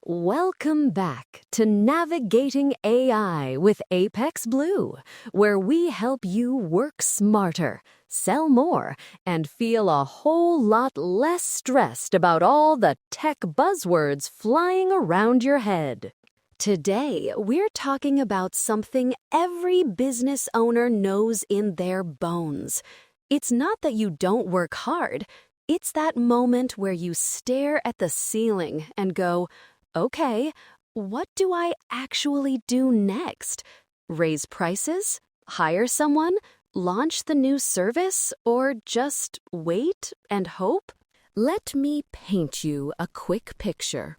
Welcome back to Navigating AI with Apex Blue, where we help you work smarter, sell more, and feel a whole lot less stressed about all the tech buzzwords flying around your head. Today, we're talking about something every business owner knows in their bones. It's not that you don't work hard. It's that moment where you stare at the ceiling and go, okay, what do I actually do next? Raise prices? Hire someone? Launch the new service? Or just wait and hope? Let me paint you a quick picture.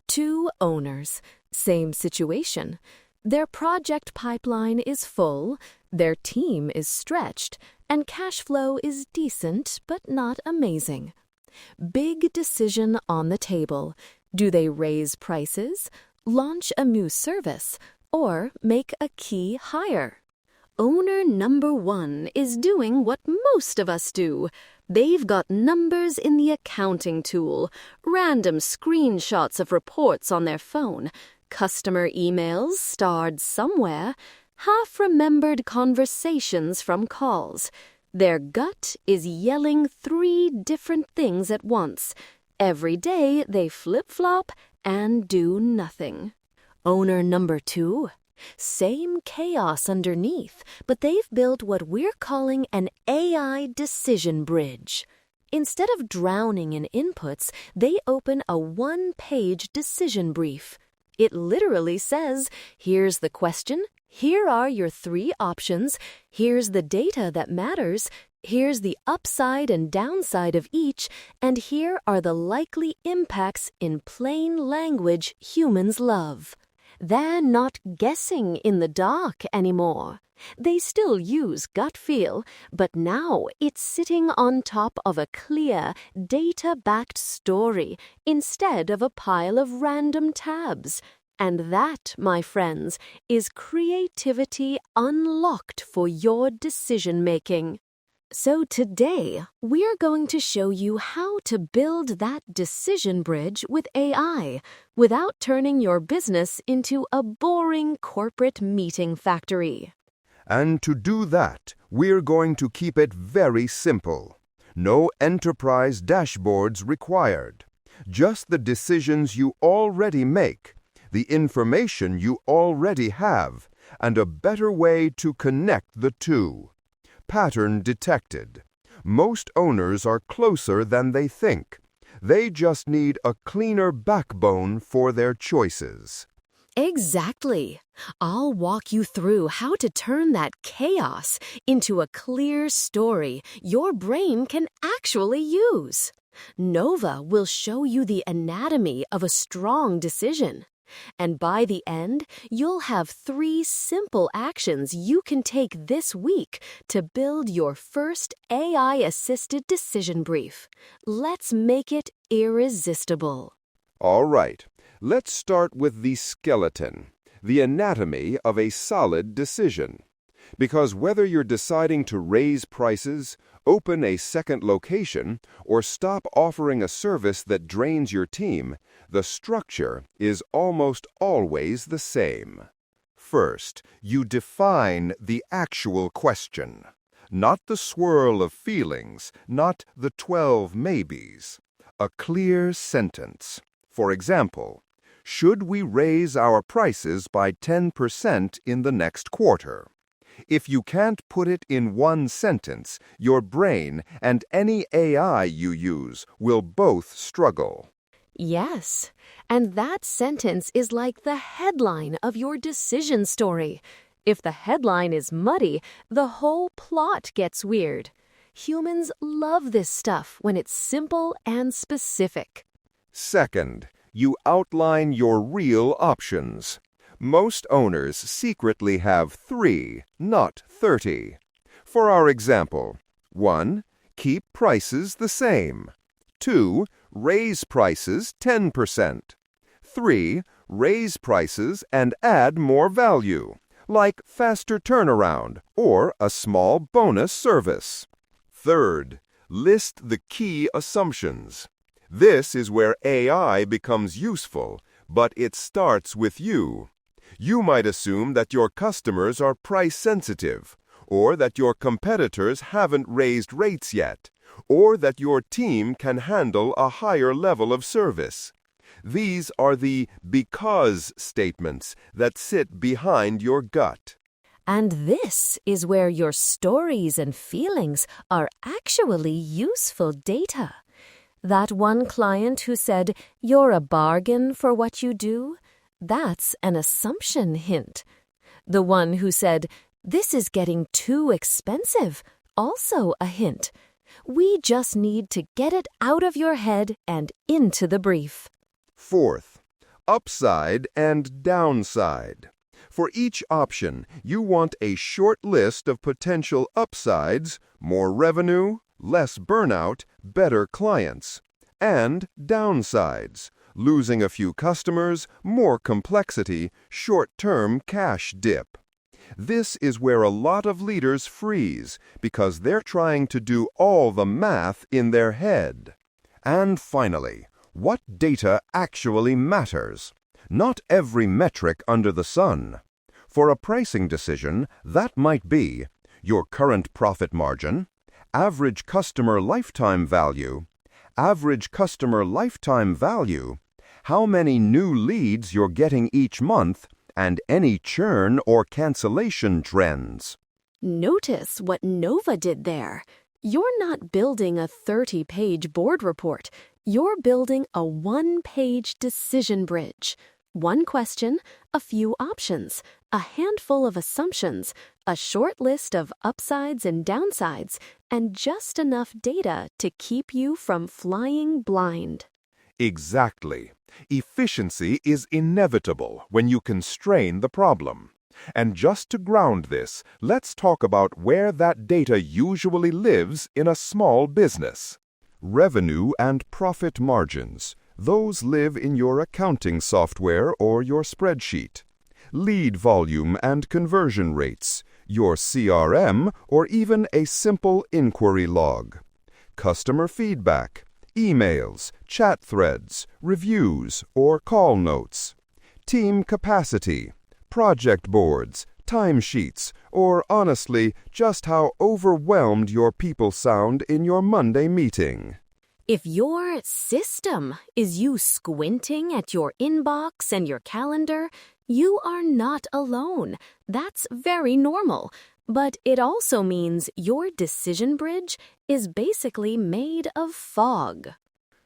Two owners, same situation. Their project pipeline is full, their team is stretched, and cash flow is decent but not amazing. Big decision on the table. Do they raise prices, launch a new service, or make a key hire? Owner number one is doing what most of us do. They've got numbers in the accounting tool, random screenshots of reports on their phone, customer emails starred somewhere, half-remembered conversations from calls. Their gut is yelling 3 different things at once. Every day they flip-flop and do nothing. Owner number 2. Same chaos underneath, but they've built what we're calling an AI decision bridge. Instead of drowning in inputs, they open a 1-page decision brief. It literally says, here's the question, here are your 3 options, here's the data that matters, here's the upside and downside of each, and here are the likely impacts in plain language humans love. They're not guessing in the dark anymore. They still use gut feel, but now it's sitting on top of a clear, data-backed story instead of a pile of random tabs. And that, my friends, is creativity unlocked for your decision-making. So today, we're going to show you how to build that decision bridge with AI without turning your business into a boring corporate meeting factory. And to do that, we're going to keep it very simple. No enterprise dashboards required. Just the decisions you already make, the information you already have, and a better way to connect the two. Pattern detected. Most owners are closer than they think. They just need a cleaner backbone for their choices. Exactly. I'll walk you through how to turn that chaos into a clear story your brain can actually use. Nova will show you the anatomy of a strong decision. And by the end, you'll have 3 simple actions you can take this week to build your first AI-assisted decision brief. Let's make it irresistible. All right, let's start with the skeleton, the anatomy of a solid decision. Because whether you're deciding to raise prices, open a second location, or stop offering a service that drains your team, the structure is almost always the same. First, you define the actual question. Not the swirl of feelings, not the 12 maybes. A clear sentence. For example, should we raise our prices by 10% in the next quarter? If you can't put it in one sentence, your brain and any AI you use will both struggle. Yes, and that sentence is like the headline of your decision story. If the headline is muddy, the whole plot gets weird. Humans love this stuff when it's simple and specific. Second, you outline your real options. Most owners secretly have 3, not 30. For our example, 1. Keep prices the same. 2. Raise prices 10%. 3. Raise prices and add more value, like faster turnaround or a small bonus service. Third, list the key assumptions. This is where AI becomes useful, but it starts with you. You might assume that your customers are price sensitive, or that your competitors haven't raised rates yet, or that your team can handle a higher level of service. These are the because statements that sit behind your gut. And this is where your stories and feelings are actually useful data. That one client who said, "You're a bargain for what you do," that's an assumption hint. The one who said, "This is getting too expensive," also a hint. We just need to get it out of your head and into the brief. Fourth, upside and downside. For each option, you want a short list of potential upsides, more revenue, less burnout, better clients, and downsides, losing a few customers, more complexity, short-term cash dip. This is where a lot of leaders freeze because they're trying to do all the math in their head. And finally, what data actually matters? Not every metric under the sun. For a pricing decision, that might be your current profit margin, average customer lifetime value, how many new leads you're getting each month, and any churn or cancellation trends. Notice what Nova did there. You're not building a 30-page board report. You're building a one-page decision bridge. One question, a few options, a handful of assumptions, a short list of upsides and downsides, and just enough data to keep you from flying blind. Exactly. Efficiency is inevitable when you constrain the problem. And just to ground this, let's talk about where that data usually lives in a small business. Revenue and profit margins. Those live in your accounting software or your spreadsheet. Lead volume and conversion rates, your CRM, or even a simple inquiry log. Customer feedback, emails, chat threads, reviews, or call notes. Team capacity, project boards, timesheets, or honestly, just how overwhelmed your people sound in your Monday meeting. If your system is you squinting at your inbox and your calendar, you are not alone. That's very normal. But it also means your decision bridge is basically made of fog.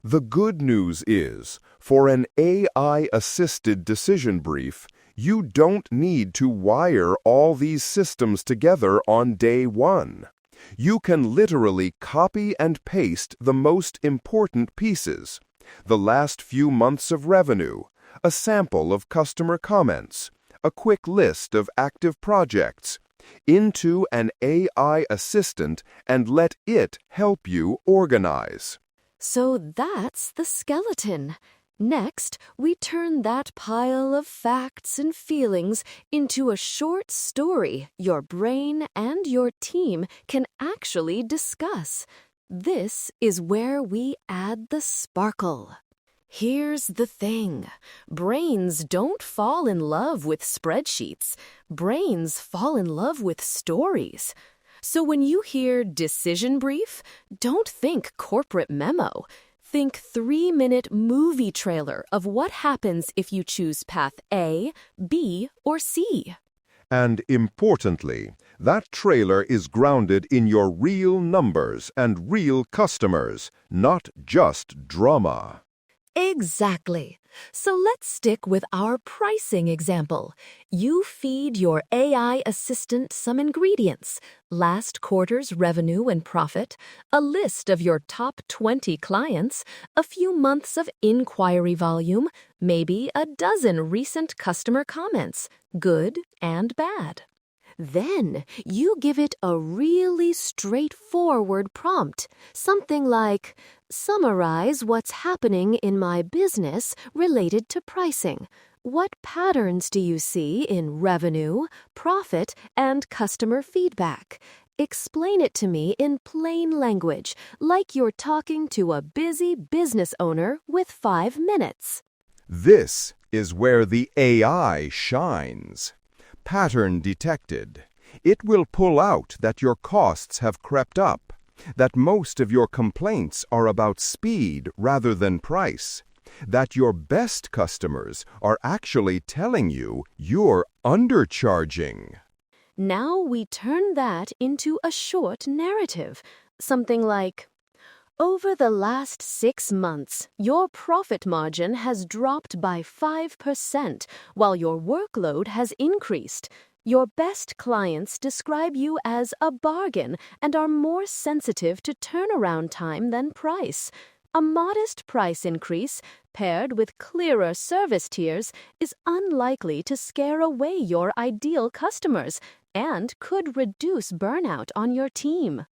The good news is, for an AI-assisted decision brief, you don't need to wire all these systems together on day one. You can literally copy and paste the most important pieces, the last few months of revenue, a sample of customer comments, a quick list of active projects, into an AI assistant and let it help you organize. So that's the skeleton. Next, we turn that pile of facts and feelings into a short story your brain and your team can actually discuss. This is where we add the sparkle. Here's the thing. Brains don't fall in love with spreadsheets. Brains fall in love with stories. So when you hear decision brief, don't think corporate memo. Think 3-minute movie trailer of what happens if you choose path A, B, or C. And importantly, that trailer is grounded in your real numbers and real customers, not just drama. Exactly. So let's stick with our pricing example. You feed your AI assistant some ingredients, last quarter's revenue and profit, a list of your top 20 clients, a few months of inquiry volume, maybe a dozen recent customer comments, good and bad. Then you give it a really straightforward prompt, something like, "Summarize what's happening in my business related to pricing. What patterns do you see in revenue, profit, and customer feedback? Explain it to me in plain language, like you're talking to a busy business owner with 5 minutes." This is where the AI shines. Pattern detected. It will pull out that your costs have crept up, that most of your complaints are about speed rather than price, that your best customers are actually telling you you're undercharging. Now we turn that into a short narrative, something like, over the last 6 months, your profit margin has dropped by 5% while your workload has increased. Your best clients describe you as a bargain and are more sensitive to turnaround time than price. A modest price increase, paired with clearer service tiers, is unlikely to scare away your ideal customers and could reduce burnout on your team.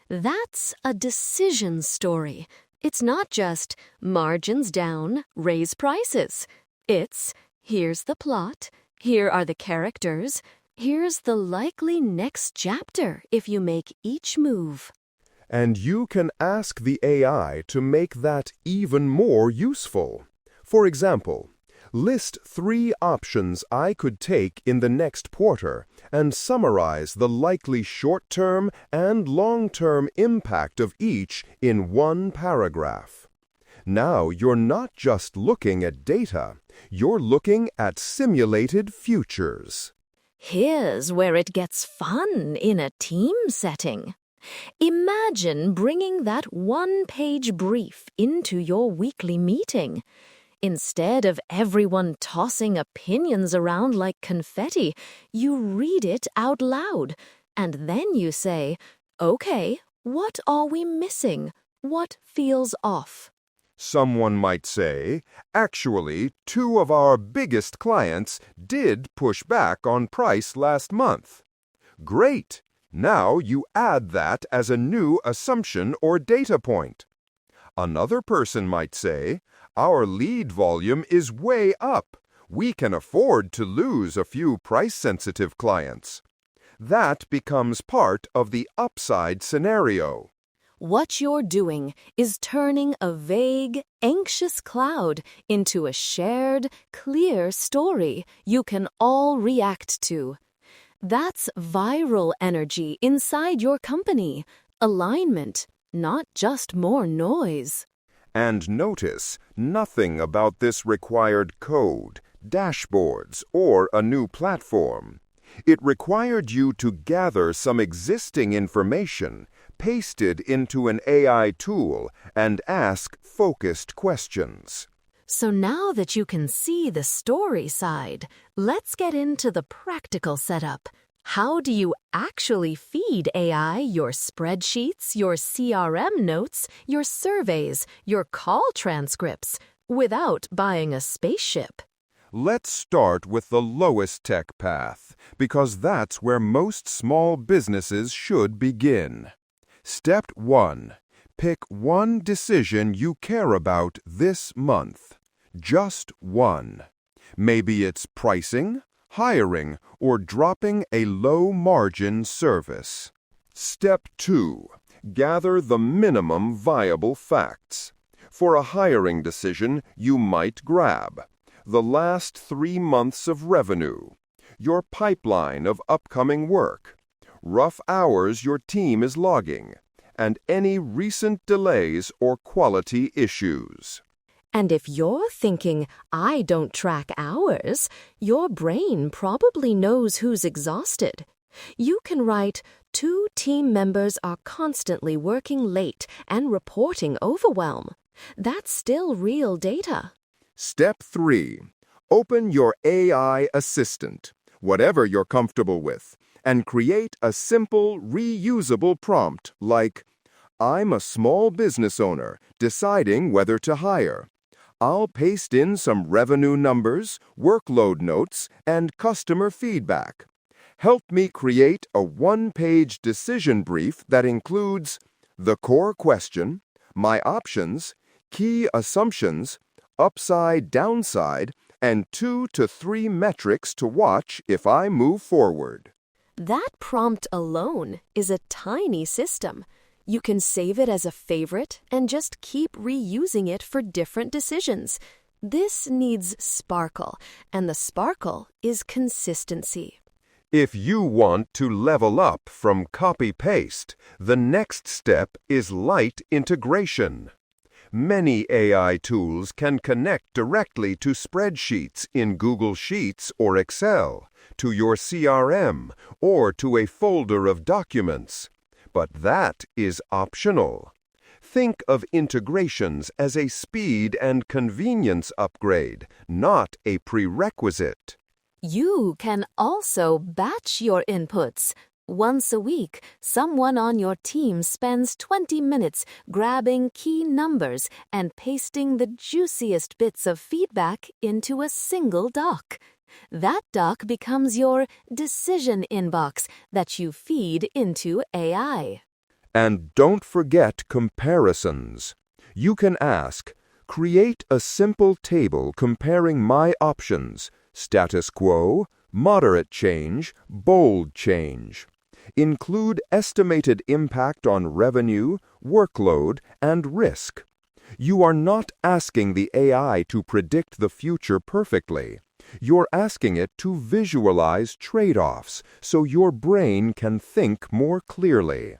That's a decision story. It's not just margins down, raise prices. It's here's the plot, here are the characters, here's the likely next chapter if you make each move. And you can ask the AI to make that even more useful. For example, list 3 options I could take in the next quarter and summarize the likely short-term and long-term impact of each in one paragraph. Now you're not just looking at data, you're looking at simulated futures. Here's where it gets fun in a team setting. Imagine bringing that one-page brief into your weekly meeting. Instead of everyone tossing opinions around like confetti, you read it out loud, and then you say, okay, what are we missing? What feels off? Someone might say, actually, 2 of our biggest clients did push back on price last month. Great! Now you add that as a new assumption or data point. Another person might say, our lead volume is way up. We can afford to lose a few price-sensitive clients. That becomes part of the upside scenario. What you're doing is turning a vague, anxious cloud into a shared, clear story you can all react to. That's viral energy inside your company. Alignment, not just more noise. And notice, nothing about this required code, dashboards, or a new platform. It required you to gather some existing information, paste it into an AI tool, and ask focused questions. So now that you can see the story side, let's get into the practical setup. How do you actually feed AI your spreadsheets, your CRM notes, your surveys, your call transcripts, without buying a spaceship? Let's start with the lowest tech path, because that's where most small businesses should begin. Step 1. Pick one decision you care about this month. Just one. Maybe it's pricing, hiring, or dropping a low-margin service. Step 2. Gather the minimum viable facts. For a hiring decision, you might grab the last 3 months of revenue, your pipeline of upcoming work, rough hours your team is logging, and any recent delays or quality issues. And if you're thinking, I don't track hours, your brain probably knows who's exhausted. You can write, 2 team members are constantly working late and reporting overwhelm. That's still real data. Step 3. Open your AI assistant, whatever you're comfortable with, and create a simple, reusable prompt like, I'm a small business owner deciding whether to hire. I'll paste in some revenue numbers, workload notes, and customer feedback. Help me create a one-page decision brief that includes the core question, my options, key assumptions, upside, downside, and 2 to 3 metrics to watch if I move forward. That prompt alone is a tiny system. You can save it as a favorite and just keep reusing it for different decisions. This needs sparkle, and the sparkle is consistency. If you want to level up from copy-paste, the next step is light integration. Many AI tools can connect directly to spreadsheets in Google Sheets or Excel, to your CRM, or to a folder of documents. But that is optional. Think of integrations as a speed and convenience upgrade, not a prerequisite. You can also batch your inputs. Once a week, someone on your team spends 20 minutes grabbing key numbers and pasting the juiciest bits of feedback into a single doc. That doc becomes your decision inbox that you feed into AI. And don't forget comparisons. You can ask, create a simple table comparing my options, status quo, moderate change, bold change. Include estimated impact on revenue, workload, and risk. You are not asking the AI to predict the future perfectly. You're asking it to visualize trade-offs so your brain can think more clearly.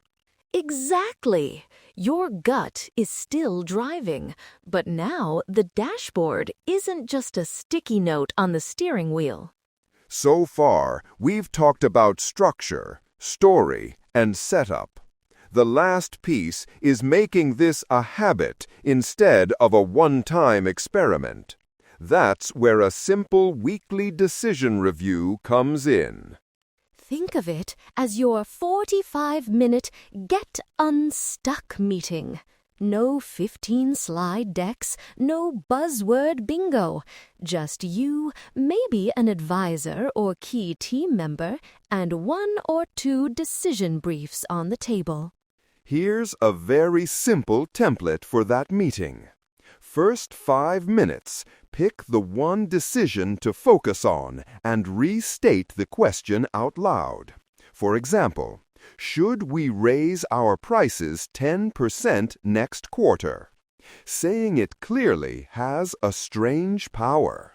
Exactly. Your gut is still driving, but now the dashboard isn't just a sticky note on the steering wheel. So far, we've talked about structure, story, and setup. The last piece is making this a habit instead of a one-time experiment. That's where a simple weekly decision review comes in. Think of it as your 45-minute Get Unstuck meeting. No 15 slide decks, no buzzword bingo. Just you, maybe an advisor or key team member, and 1 or 2 decision briefs on the table. Here's a very simple template for that meeting. First 5 minutes, pick the one decision to focus on and restate the question out loud. For example, should we raise our prices 10% next quarter? Saying it clearly has a strange power.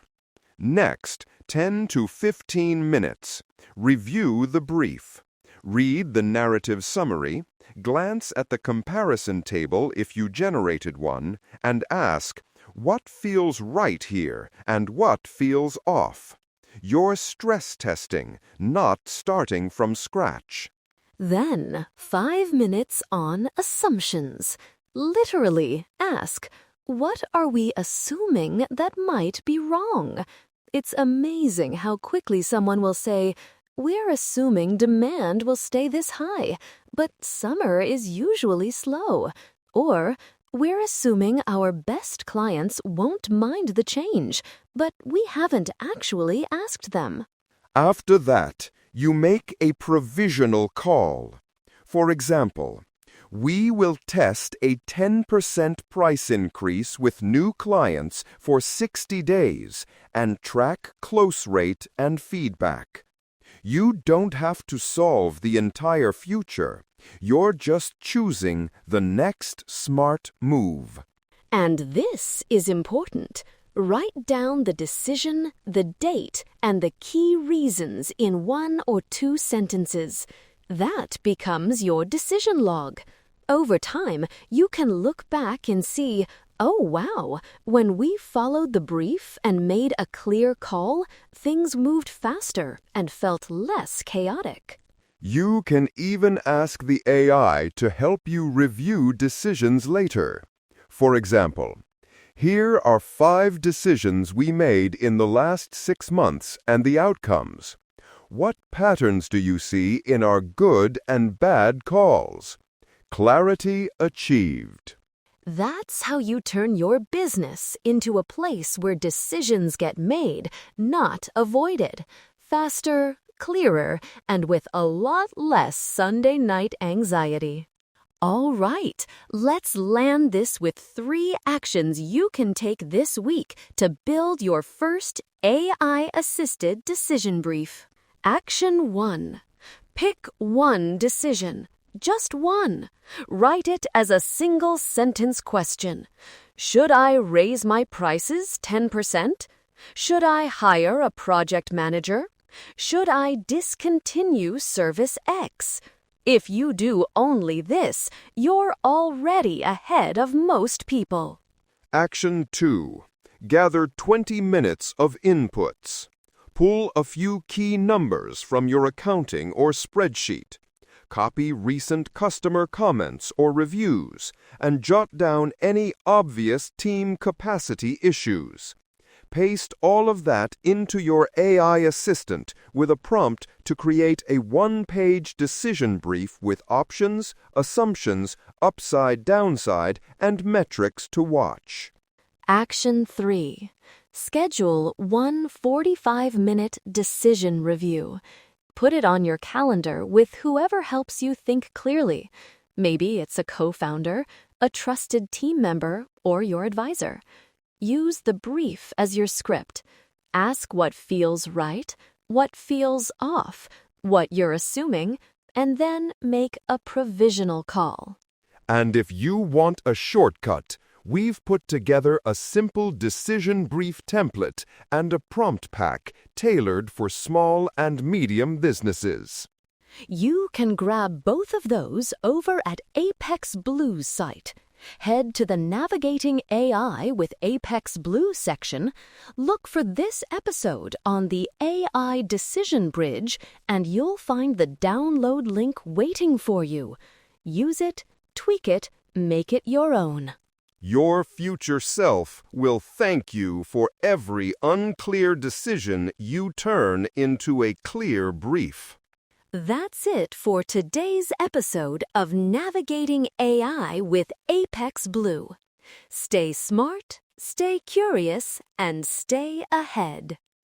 Next, 10 to 15 minutes. Review the brief. Read the narrative summary, glance at the comparison table if you generated one, and ask, what feels right here and what feels off? You're stress testing, not starting from scratch. Then, 5 minutes on assumptions. Literally ask, what are we assuming that might be wrong? It's amazing how quickly someone will say, we're assuming demand will stay this high, but summer is usually slow. Or, we're assuming our best clients won't mind the change, but we haven't actually asked them. After that, you make a provisional call. For example, we will test a 10% price increase with new clients for 60 days and track close rate and feedback. You don't have to solve the entire future. You're just choosing the next smart move. And this is important. Write down the decision, the date, and the key reasons in 1 or 2 sentences. That becomes your decision log. Over time, you can look back and see, oh wow, when we followed the brief and made a clear call, things moved faster and felt less chaotic. You can even ask the AI to help you review decisions later. For example, here are 5 decisions we made in the last 6 months and the outcomes. What patterns do you see in our good and bad calls? Clarity achieved. That's how you turn your business into a place where decisions get made, not avoided. Faster, clearer, and with a lot less Sunday night anxiety. All right, let's land this with 3 actions you can take this week to build your first AI-assisted decision brief. Action 1. Pick one decision. Just one. Write it as a single-sentence question. Should I raise my prices 10%? Should I hire a project manager? Should I discontinue service X? If you do only this, you're already ahead of most people. Action 2. Gather 20 minutes of inputs. Pull a few key numbers from your accounting or spreadsheet. Copy recent customer comments or reviews, and jot down any obvious team capacity issues. Paste all of that into your AI assistant with a prompt to create a one-page decision brief with options, assumptions, upside, downside, and metrics to watch. Action 3. Schedule one 45-minute decision review. Put it on your calendar with whoever helps you think clearly. Maybe it's a co-founder, a trusted team member, or your advisor. Use the brief as your script. Ask what feels right, what feels off, what you're assuming, and then make a provisional call. And if you want a shortcut, we've put together a simple decision brief template and a prompt pack tailored for small and medium businesses. You can grab both of those over at Apex Blue's site. Head to the Navigating AI with Apex Blue section, look for this episode on the AI Decision Bridge, and you'll find the download link waiting for you. Use it, tweak it, make it your own. Your future self will thank you for every unclear decision you turn into a clear brief. That's it for today's episode of Navigating AI with Apex Blue. Stay smart, stay curious, and stay ahead.